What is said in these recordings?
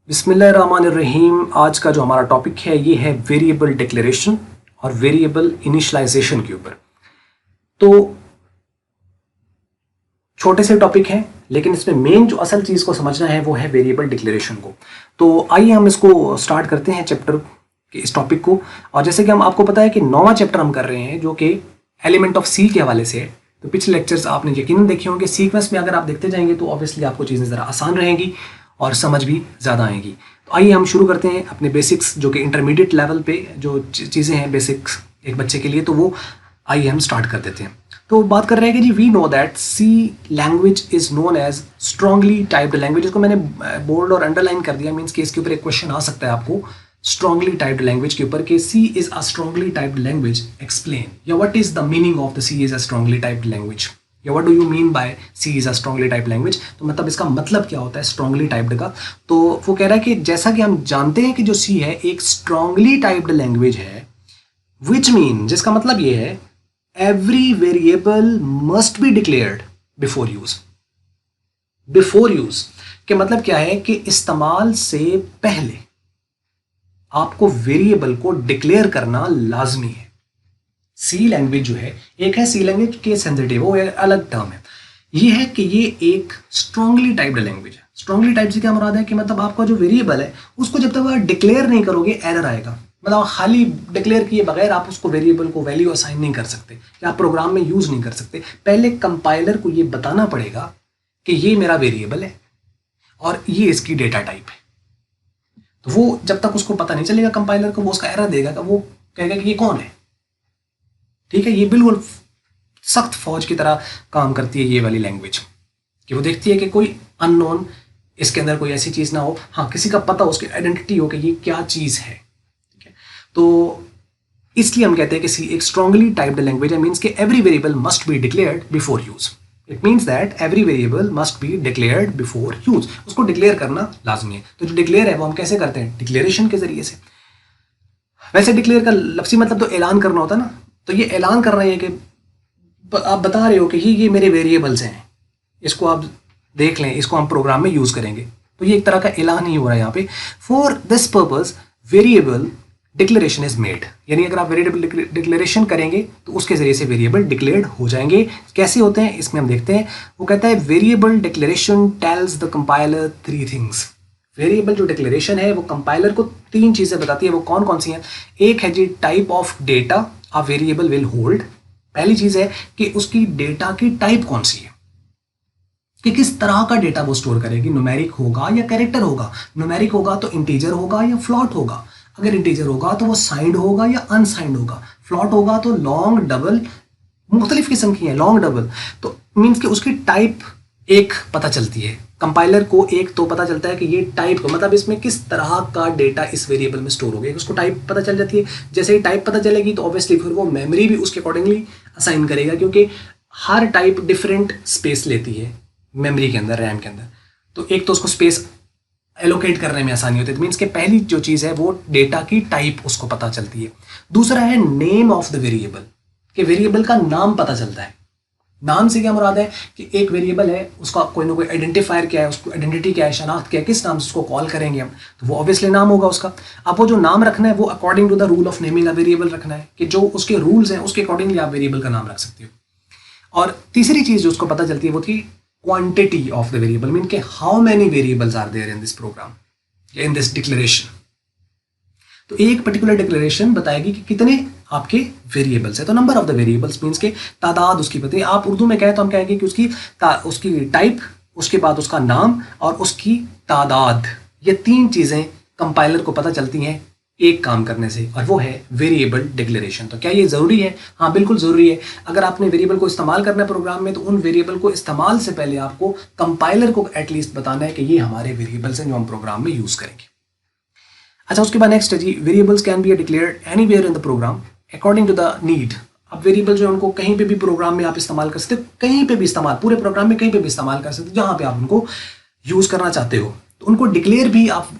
बिस्मिल्लाहिर्रहमानिर्रहीम। आज का जो हमारा टॉपिक है ये है वेरिएबल डिक्लेरेशन और वेरिएबल इनिशियलाइजेशन के ऊपर। तो छोटे से टॉपिक हैं लेकिन इसमें मेन जो असल चीज़ को समझना है वो है वेरिएबल डिक्लेरेशन को। तो आइए हम इसको स्टार्ट करते हैं चैप्टर के इस टॉपिक को। और जैसे कि आपको पता है कि 9वां चैप्टर हम कर रहे हैं जो कि एलिमेंट ऑफ सी के हवाले से है। तो पिछले लेक्चर्स आपने यकीनन देखे होंगे। सीक्वेंस में अगर आप देखते जाएंगे तो ऑब्वियसली आपको चीज़ें ज़रा आसान रहेंगी और समझ भी ज़्यादा आएंगी। तो आइए हम शुरू करते हैं अपने बेसिक्स जो कि इंटरमीडिएट लेवल पे जो चीज़ें हैं बेसिक्स एक बच्चे के लिए, तो वो आइए हम स्टार्ट कर देते हैं। तो बात कर रहे हैं कि जी we know that C language is known as strongly typed language. इसको मैंने बोल्ड और अंडरलाइन कर दिया, मीन्स कि इसके ऊपर एक क्वेश्चन आ सकता है आपको स्ट्रांगली टाइप्ड लैंग्वेज के ऊपर कि C is a strongly typed language, explain, या what is the meaning of the C is a strongly typed language, या what do you mean by C is a strongly typed language. तो मतलब इसका मतलब क्या होता है स्ट्रांगली टाइप्ड का। तो वो कह रहा है कि जैसा कि हम जानते हैं कि जो सी है एक स्ट्रांगली टाइप्ड लैंग्वेज है, विच मीन जिसका मतलब ये है every variable must be declared before use. Before use के मतलब क्या है कि इस्तेमाल से पहले आपको वेरिएबल को डिक्लेयर करना लाजमी है। सी लैंग्वेज जो है, एक है सी लैंग्वेज के सेंसिटिव, वो एक अलग टर्म है। ये है कि ये एक स्ट्रांगली टाइप्ड लैंग्वेज है। स्ट्रांगली टाइप से क्या मुराद है कि मतलब आपका जो वेरिएबल है उसको जब तक आप डिक्लेयर नहीं करोगे एरर आएगा। मतलब खाली डिक्लेयर किए बगैर आप उसको वेरिएबल को वैल्यू असाइन नहीं कर सकते या आप प्रोग्राम में यूज नहीं कर सकते। पहले कंपाइलर को ये बताना पड़ेगा कि ये मेरा वेरिएबल है और ये इसकी डेटा टाइप है। तो वो जब तक उसको पता नहीं चलेगा कंपाइलर को, वो उसका एरर देगा, वो कहेगा कि ये कौन है। ठीक है, ये बिल्कुल सख्त फौज की तरह काम करती है ये वाली लैंग्वेज, कि वो देखती है कि कोई अननोन, इसके अंदर कोई ऐसी चीज़ ना हो, हाँ किसी का पता हो, उसकी आइडेंटिटी हो कि ये क्या चीज़ है। ठीक है, तो इसलिए हम कहते हैं कि सी एक स्ट्रांगली टाइप्ड लैंग्वेज है। मीन्स कि every variable must be declared before use. It means that every variable must be declared before use. उसको डिक्लेयर करना लाजमी है। तो जो डिक्लेयर है वो हम कैसे करते हैं? डिक्लेरेशन के जरिए से। वैसे डिक्लेयर का लफ्सी मतलब तो ऐलान करना होता है ना। तो ये ऐलान कर रहे हैं कि आप बता रहे हो कि ये मेरे वेरिएबल्स हैं, इसको आप देख लें, इसको हम प्रोग्राम में यूज करेंगे। तो ये एक तरह का ऐलान ही हो रहा है यहाँ पे। For this purpose variable declaration is made, यानी अगर आप वेरिएबल डिक्लेरेशन करेंगे तो उसके जरिए से वेरिएबल डिक्लेयर्ड हो जाएंगे। कैसे होते हैं इसमें हम देखते हैं। वो कहता है variable declaration tells the compiler 3 things. Variable जो डिक्लेरेशन है वो कंपाइलर को 3 चीजें बताती है। वो कौन कौन सी हैं? एक है जी type of data a variable will hold. पहली चीज है कि उसकी डेटा की टाइप कौन सी है, कि किस तरह का डेटा वो स्टोर करेगी। न्यूमेरिक होगा या कैरेक्टर होगा। न्यूमेरिक होगा तो इंटीजर होगा या फ्लॉट होगा। अगर इंटीजर होगा तो वो साइंड होगा या अनसाइंड होगा। फ्लॉट होगा तो लॉन्ग, डबल, मुख्तलिफ किस्म की है, लॉन्ग, डबल। तो मीन्स कि उसकी टाइप एक पता चलती है कंपाइलर को। एक तो पता चलता है कि ये टाइप को मतलब इसमें किस तरह का डेटा इस वेरिएबल में स्टोर हो गया, उसको टाइप पता चल जाती है। जैसे ही टाइप पता चलेगी तो ऑब्वियसली फिर वो मेमोरी भी उसके अकॉर्डिंगली असाइन करेगा, क्योंकि हर टाइप डिफरेंट स्पेस लेती है मेमोरी के अंदर, रैम के अंदर। तो एक तो उसको स्पेस एलोकेट करने में आसानी होती है। मीन्स कि पहली जो चीज़ है वो डेटा की टाइप उसको पता चलती है। दूसरा है नेम ऑफ द वेरिएबल, कि वेरिएबल का नाम पता चलता है। नाम से क्या मुराद है कि एक वेरिएबल है, उसका कोई ना कोई आइडेंटिफायर क्या है, उसको आइडेंटिटी क्या है, शनाख्त क्या है, किस नाम से उसको कॉल करेंगे हम, तो वो ऑब्वियसली नाम होगा उसका। अब वो जो नाम रखना है वो according to the rule of naming a variable रखना है, कि जो उसके रूल्स हैं उसके अकॉर्डिंगली आप वेरिएबल का नाम रख सकते हो। और तीसरी चीज़ जो उसको पता चलती है वो थी quantity of the variable, mean के how many variables are there in this program, in this declaration. तो एक पर्टिकुलर डिक्लेरेशन बताएगी कि कितने आपके वेरिएबल्स है। तो number of the variables means के तादाद उसकी बताइए। आप उर्दू में कहें तो हम कहेंगे कि उसकी टाइप, उसके बाद उसका नाम और उसकी तादाद। ये 3 चीज़ें कंपाइलर को पता चलती हैं एक काम करने से, और वो है वेरिएबल डिक्लेरेशन। तो क्या ये ज़रूरी है? हाँ बिल्कुल ज़रूरी है। अगर आपने वेरिएबल को इस्तेमाल करना है प्रोग्राम में तो उन वेरिएबल को इस्तेमाल से पहले आपको कंपाइलर को एटलीस्ट बताना है कि ये हमारे वेरिएबल्स हैं जो हम प्रोग्राम में यूज़ करेंगे। अच्छा, उसके बाद नेक्स्ट है जी variables can be declared anywhere in the program according to the need. अब वेरिएबल जो है उनको कहीं पे भी प्रोग्राम में आप इस्तेमाल कर सकते हो, कहीं पे भी इस्तेमाल, पूरे प्रोग्राम में कहीं पे भी इस्तेमाल कर सकते हो जहां पे आप उनको यूज करना चाहते हो। तो उनको डिक्लेयर भी आप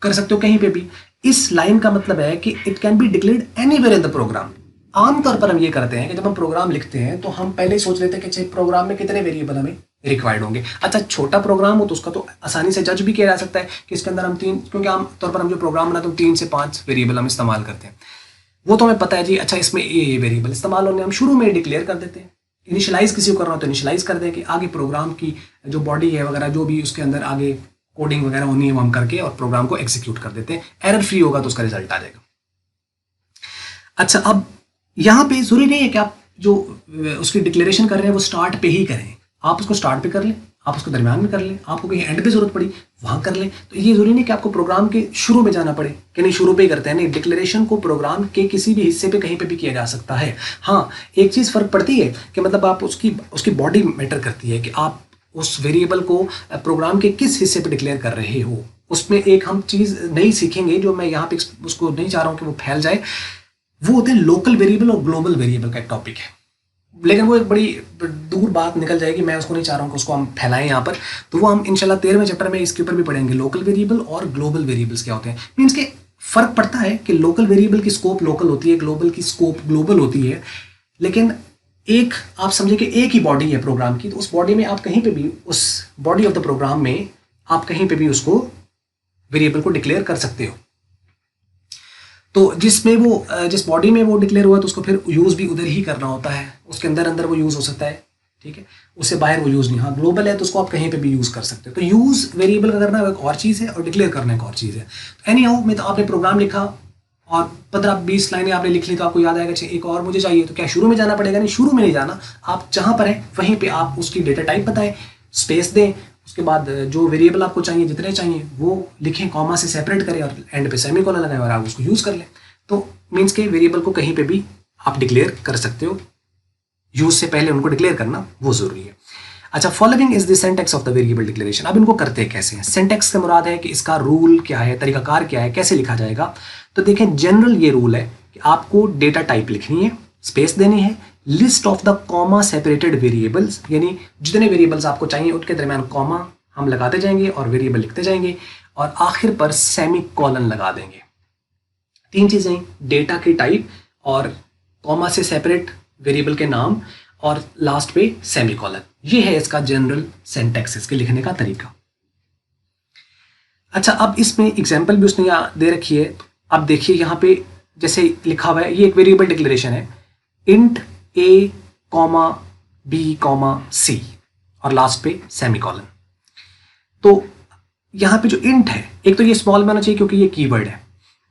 कर सकते हो कहीं पे भी। इस लाइन का मतलब है कि it can be declared anywhere in the program. आमतौर पर हम ये करते हैं कि जब हम प्रोग्राम लिखते हैं तो हम पहले ही सोच लेते हैं कि प्रोग्राम में कितने वेरिएबल हमें रिक्वायर्ड होंगे। अच्छा, छोटा प्रोग्राम हो तो उसका तो आसानी से जज भी किया जा सकता है कि इसके अंदर हम 3, क्योंकि आमतौर पर हम जो प्रोग्राम बनाते हैं 3 से 5 वेरिएबल हम इस्तेमाल करते हैं, वो तो हमें पता है जी। अच्छा, इसमें ये वेरिएबल इस्तेमाल होने हम शुरू में डिक्लेयर कर देते हैं। इनिशियलाइज किसी को करना हो तो इनिशियलाइज कर दें कि आगे प्रोग्राम की जो बॉडी है वगैरह जो भी उसके अंदर आगे कोडिंग वगैरह होनी है वो हम करके और प्रोग्राम को एग्जीक्यूट कर देते हैं। एरर फ्री होगा तो उसका रिजल्ट आ जाएगा। अच्छा, अब यहाँ पे जरूरी नहीं है कि आप जो उसकी डिक्लेरेशन कर रहे हैं वो स्टार्ट पे ही करें। आप उसको स्टार्ट पे कर लें, आप उसको दरमियान में कर लें, आपको कहीं एंड पे जरूरत पड़ी वहां कर लें। तो ये जरूरी नहीं कि आपको प्रोग्राम के शुरू में जाना पड़े कि नहीं शुरू पे ही करते हैं। नहीं, डिक्लेरेशन को प्रोग्राम के किसी भी हिस्से पे कहीं पे भी किया जा सकता है। हाँ, एक चीज़ फर्क पड़ती है कि मतलब आप उसकी बॉडी मैटर करती है कि आप उस वेरिएबल को प्रोग्राम के किस हिस्से पे डिक्लेयर कर रहे हो। उसमें एक हम चीज़ नहीं सीखेंगे जो मैं यहाँ पे उसको नहीं चाह रहा हूँ कि वो फैल जाए, वो होते हैं लोकल वेरिएबल और ग्लोबल वेरिएबल का एक टॉपिक है, लेकिन वो एक बड़ी दूर बात निकल जाएगी। मैं उसको नहीं चाह रहा हूँ कि उसको हम फैलाएं यहाँ पर। तो वो हम इंशाल्लाह 13वें चैप्टर में इसके ऊपर भी पढ़ेंगे, लोकल वेरिएबल और ग्लोबल वेरिएबल्स क्या होते हैं। मीन्स के फर्क पड़ता है कि लोकल वेरिएबल की स्कोप लोकल होती है, ग्लोबल की स्कोप ग्लोबल होती है। लेकिन एक आप समझे कि एक ही बॉडी है प्रोग्राम की, तो उस बॉडी में आप कहीं पे भी, उस बॉडी ऑफ द प्रोग्राम में आप कहीं पे भी उसको वेरिएबल को डिक्लेयर कर सकते हो। तो जिस बॉडी में वो डिक्लेयर हुआ तो उसको फिर यूज़ भी उधर ही करना होता है, उसके अंदर वो यूज़ हो सकता है, ठीक है, उससे बाहर वो यूज़ नहीं। हाँ, ग्लोबल है तो उसको आप कहीं पे भी यूज़ कर सकते हो। तो यूज़ वेरिएबल का करना एक और चीज़ है और डिक्लेयर करना एक और चीज़ है। तो एनी हाउ में तो आपने प्रोग्राम लिखा और 15-20 लाइनें आपने लिख ली तो आपको याद आएगा अच्छा एक और मुझे चाहिए, तो क्या शुरू में जाना पड़ेगा? नहीं, शुरू में नहीं जाना। आप जहाँ पर हैं वहीं पर आप उसकी डेटा टाइप बताएं, स्पेस दें, उसके बाद जो वेरिएबल आपको चाहिए जितने चाहिए वो लिखें, कॉमा से सेपरेट करें और एंड पे सेमीकोलन लगाएं और आप उसको यूज़ कर लें। तो मीन्स के वेरिएबल को कहीं पे भी आप डिक्लेयर कर सकते हो। यूज से पहले उनको डिक्लेयर करना वो जरूरी है। अच्छा, following is the syntax of the variable declaration. अब इनको करते कैसे हैं? सिंटैक्स से मुराद है कि इसका रूल क्या है, तरीकाकार क्या है, कैसे लिखा जाएगा। तो देखें, जनरल ये रूल है कि आपको डेटा टाइप लिखनी है, स्पेस देनी है, list of the comma separated variables, यानी जितने वेरिएबल्स आपको चाहिए उनके दरमियान कॉमा हम लगाते जाएंगे और वेरिएबल लिखते जाएंगे और आखिर पर सेमीकोलन लगा देंगे। 3 चीजें, डेटा की टाइप और कॉमा से सेपरेट वेरिएबल के नाम और लास्ट पे सेमीकोलन। ये है इसका जनरल सिंटैक्स, इसके लिखने का तरीका। अच्छा, अब इसमें एग्जांपल भी उसने यहाँ दे रखी है। अब देखिए यहाँ पे जैसे लिखा हुआ है, ये एक वेरिएबल डिक्लेरेशन है, इंट a, b, c और लास्ट पे सेमीकोलन। तो यहाँ पे जो इंट है, एक तो ये स्मॉल में होना चाहिए क्योंकि ये कीवर्ड है,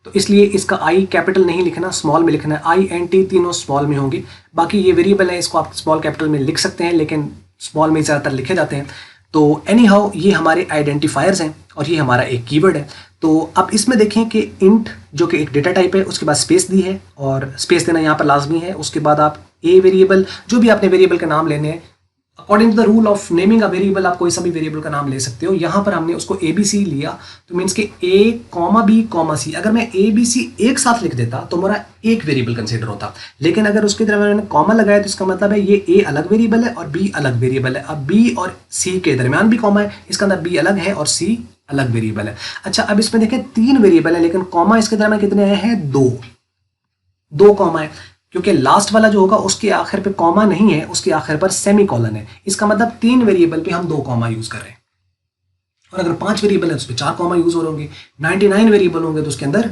तो इसलिए इसका आई कैपिटल नहीं लिखना, स्मॉल में लिखना है। आई एन टी तीनों स्मॉल में होंगे। बाकी ये वेरिएबल है, इसको आप स्मॉल कैपिटल में लिख सकते हैं, लेकिन स्मॉल में ज़्यादातर लिखे जाते हैं। तो एनी हाउ ये हमारे आइडेंटिफायर्स हैं और ये हमारा एक कीवर्ड है। तो अब इसमें देखें कि इंट जो कि एक डेटा टाइप है, उसके बाद स्पेस दी है और स्पेस देना यहाँ पर लाजमी है। उसके बाद आप ए वेरिएबल, जो भी आपने वेरिएबल के नाम लेने हैं according to the rule of naming a variable, आप कोई सा भी वेरिएबल का नाम ले सकते हो। यहाँ पर हमने उसको ABC लिया, तो मीन्स के A, B, C। अगर मैं ABC एक साथ लिख देता तो मेरा एक वेरिएबल कंसिडर होता, लेकिन अगर उसके दरमियान मैंने कॉमा लगाया तो इसका मतलब है ये A अलग वेरिएबल है और B अलग वेरिएबल है। अब B और C के दरमियान भी कॉमा है, इसका अंदर B अलग है और C अलग वेरिएबल है। अच्छा, अब इसमें देखें 3 वेरिएबल है, लेकिन कॉमा इसके दरमियान कितने आए हैं? 2 कॉमा है, क्योंकि लास्ट वाला जो होगा उसके आखिर पे कॉमा नहीं है, उसके आखिर पर सेमीकोलन है। इसका मतलब 3 वेरिएबल पे हम 2 कॉमा यूज कर रहे हैं। और अगर 5 वेरिएबल है तो उस पर 4 कॉमा यूज हो रहे होंगे। 99 वेरिएबल होंगे तो उसके अंदर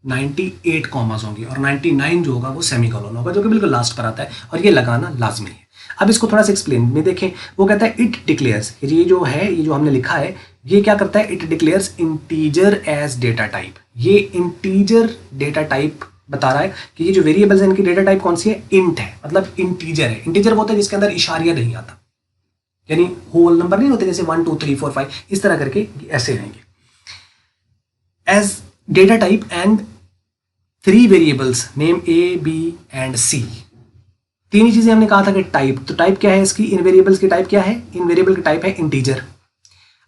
98 कॉमास होंगे और 99 जो होगा वो सेमीकोलन होगा, जो कि बिल्कुल लास्ट पर आता है और ये लगाना लाजमी है। अब इसको थोड़ा सा एक्सप्लेन में देखें। वो कहता है इट डिक्लेयर्स, ये जो है, ये जो हमने लिखा है, ये क्या करता है? It declares integer as data type. ये इंटीजर डेटा टाइप बता रहा है कि ये जो वेरिएबल्स हैं इनकी डेटा टाइप कौन सी है? इंट है, मतलब इंटीजर है। इंटीजर वो होता है जिसके अंदर इशारिया नहीं आता, यानी होल नंबर नहीं होते जैसे 1 2 3 4 5 इस तरह करके ऐसे रहेंगे। As data type and 3 variables name A, B and C। 3 ही चीजें हमने कहा था कि टाइप, तो टाइप क्या है इसकी? इन वेरिएबल्स की टाइप क्या है? इन वेरिएबल की टाइप है इंटीजर।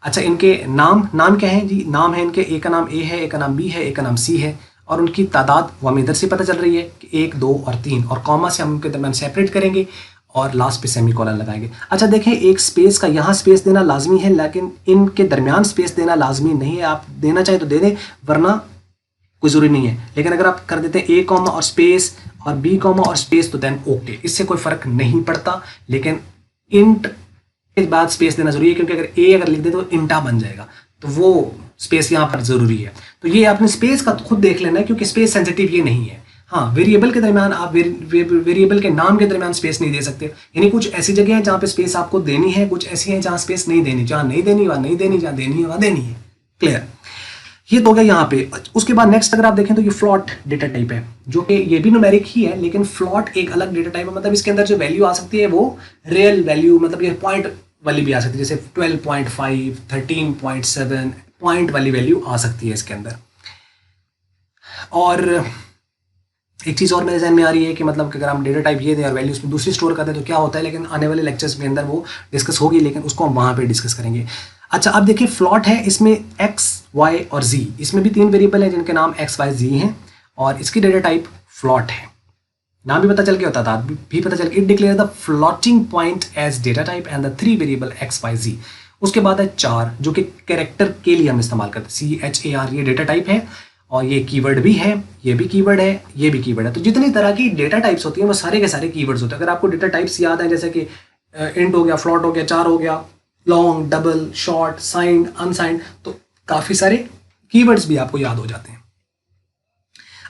अच्छा, इनके नाम क्या है जी? नाम है इनके, ए का नाम A है, ए का नाम B है, ए का नाम C है, और उनकी तादाद वो हमें इधर से पता चल रही है कि 1 2 और 3, और कॉमा से हम उनके दरमियान सेपरेट करेंगे और लास्ट पे सेमीकोलन लगाएंगे। अच्छा देखें, एक स्पेस का यहाँ स्पेस देना लाजमी है, लेकिन इनके दरमियान स्पेस देना लाजमी नहीं है। आप देना चाहे तो दे दें, वरना कोई ज़रूरी नहीं है। लेकिन अगर आप कर देते हैं A कॉमा और स्पेस और B कॉमा और स्पेस तो देन ओके, इससे कोई फ़र्क नहीं पड़ता। लेकिन इंट के बाद स्पेस देना जरूरी है, क्योंकि अगर लिख दे तो इंटा बन जाएगा, तो वो स्पेस यहाँ पर जरूरी है। तो ये आपने स्पेस का खुद देख लेना है, क्योंकि स्पेस सेंसिटिव ये नहीं है। हाँ, वेरिएबल के दरमियान आप वेरिएबल के नाम के दरमियान स्पेस नहीं दे सकते, यानी कुछ ऐसी जगह है जहाँ पे स्पेस आपको देनी है, कुछ ऐसी है जहाँ स्पेस नहीं देनी, जहाँ नहीं देनी वहाँ नहीं देनी, जहाँ देनी है वहाँ देनी है। क्लियर, ये तो हो गया यहाँ पे। उसके बाद नेक्स्ट अगर आप देखें तो ये फ्लॉट डेटा टाइप है, जो कि ये भी न्यूमेरिक ही है, लेकिन फ्लॉट एक अलग डेटा टाइप है। मतलब इसके अंदर जो वैल्यू आ सकती है वो रियल वैल्यू, मतलब ये पॉइंट वाली भी आ सकती है, जैसे 12.5, 13.7 पॉइंट वाली वैल्यू आ सकती है इसके अंदर। और एक चीज़ और मेरे जहन में आ रही है कि मतलब कि अगर हम डेटा टाइप ये दें और वैल्यू उसमें दूसरी स्टोर करते हैं तो क्या होता है, लेकिन आने वाले लेक्चर्स के अंदर वो डिस्कस होगी, लेकिन उसको हम वहाँ पे डिस्कस करेंगे। अच्छा, अब देखिए फ्लॉट है, इसमें x, y और z, इसमें भी 3 वेरिएबल हैं जिनके नाम x, y, z हैं, और इसकी डेटा टाइप फ्लॉट है। नाम भी पता चल गया, होता था भी पता चल, it declare the floating point as data type and the 3 variable x, y, z। उसके बाद है चार, जो कि कैरेक्टर के लिए हम इस्तेमाल करते हैं, CHAR, ये डेटा टाइप है, और ये कीवर्ड भी है, ये भी कीवर्ड है, ये भी कीवर्ड है। तो जितनी तरह की डेटा टाइप्स होती हैं वो सारे के सारे कीवर्ड्स होते हैं। अगर आपको डेटा टाइप्स याद है, जैसे कि इंट हो गया, फ्लॉट हो गया, चार हो गया, long, double, short, signed, unsigned, तो काफ़ी सारे कीवर्ड्स भी आपको याद हो जाते हैं।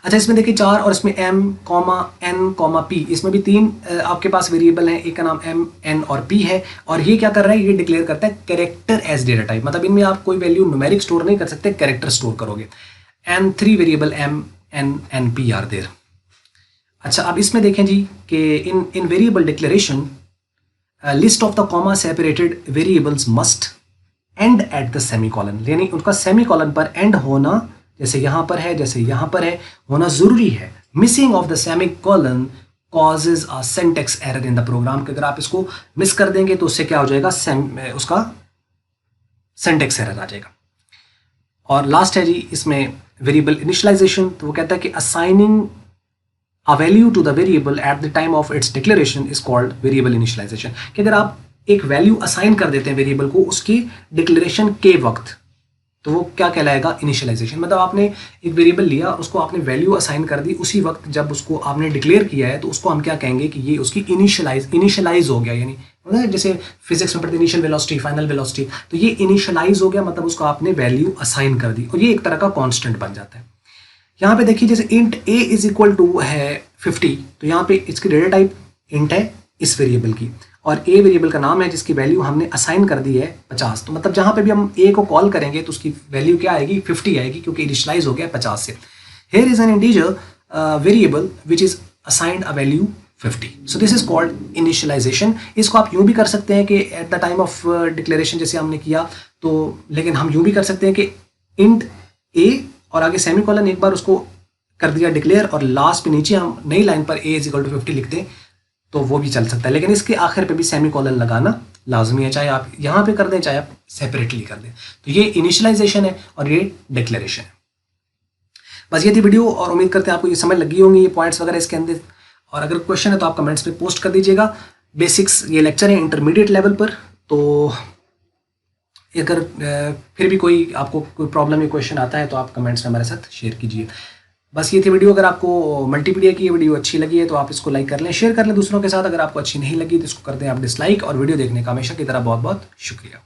अच्छा, इसमें देखिए चार, और इसमें m, n, p, इसमें भी 3 आपके पास वेरिएबल हैं, एक का नाम m, n और p है, और ये क्या कर रहा है, ये डिक्लेयर करता है कैरेक्टर एज डेटा टाइप। मतलब इनमें आप कोई वैल्यू न्यूमेरिक स्टोर नहीं कर सकते, कैरेक्टर स्टोर करोगे। And 3 variable m, n and p are there. अच्छा, अब इसमें देखें जी कि in variable declaration list of the comma separated variables must end at the semicolon, यानी उनका सेमीकोलन पर एंड होना, जैसे यहाँ पर है, जैसे यहाँ पर है, होना जरूरी है। Missing of the semicolon causes a syntax error in the program, कि अगर आप इसको मिस कर देंगे तो उससे क्या हो जाएगा, उसका सिंटैक्स एरर आ जाएगा। और लास्ट है जी इसमें वेरिएबल इनिशियलाइजेशन, तो वो कहता है कि assigning a value to the variable at the time of its declaration is called variable initialization, कि अगर आप एक वैल्यू असाइन कर देते हैं वेरिएबल को उसकी डिक्लेरेशन के वक्त, तो वो क्या कहलाएगा, इनिशियलाइजेशन। मतलब आपने एक वेरिएबल लिया, उसको आपने वैल्यू असाइन कर दी उसी वक्त जब उसको आपने डिक्लेयर किया है, तो उसको हम क्या कहेंगे कि ये उसकी इनिशियलाइज हो गया, यानी जैसे फिजिक्स में पढ़ते इनिशियल वेलोसिटी, फाइनल वेलोसिटी, तो ये इनिशियलाइज हो गया, मतलब उसको आपने वैल्यू असाइन कर दी, और ये एक तरह का कॉन्स्टेंट बन जाता है। यहाँ पे देखिए जैसे int a is equal to है 50, तो यहाँ पे इसकी डेटा टाइप इंट है इस वेरिएबल की, और a वेरिएबल का नाम है जिसकी वैल्यू हमने असाइन कर दी है 50। तो मतलब जहाँ पे भी हम a को कॉल करेंगे तो उसकी वैल्यू क्या आएगी, 50 आएगी, क्योंकि इनिशियलाइज हो गया 50 से। Here is an integer variable which is assigned a value 50, so this is called initialisation. इसको आप यूँ भी कर सकते हैं कि at the time of declaration जैसे हमने किया, तो लेकिन हम यूँ भी कर सकते हैं कि इंट a और आगे सेमीकोलन एक बार उसको कर दिया डिक्लेयर, और लास्ट पे नीचे हम नई लाइन पर a इज इक्वल टू 50 लिख दें, तो वो भी चल सकता है, लेकिन इसके आखिर पे भी सेमीकोलन लगाना लाजमी है, चाहे आप यहाँ पे कर दें चाहे आप सेपरेटली कर दें। तो ये इनिशियलाइजेशन है और ये डिक्लेरेशन है। बस ये थी वीडियो, और उम्मीद करते हैं आपको ये समझ लगी होंगी, ये पॉइंट्स वगैरह इसके अंदर, और अगर क्वेश्चन है तो आप कमेंट्स में पोस्ट कर दीजिएगा। बेसिक्स ये लेक्चर है इंटरमीडिएट लेवल पर, तो अगर फिर भी कोई आपको कोई प्रॉब्लम या क्वेश्चन आता है तो आप कमेंट्स में हमारे साथ शेयर कीजिए। बस ये थी वीडियो। अगर आपको मल्टीमीडिया की ये वीडियो अच्छी लगी है तो आप इसको लाइक कर लें, शेयर कर लें दूसरों के साथ। अगर आपको अच्छी नहीं लगी तो इसको कर दें आप डिसलाइक, और वीडियो देखने का हमेशा की तरह बहुत बहुत शुक्रिया।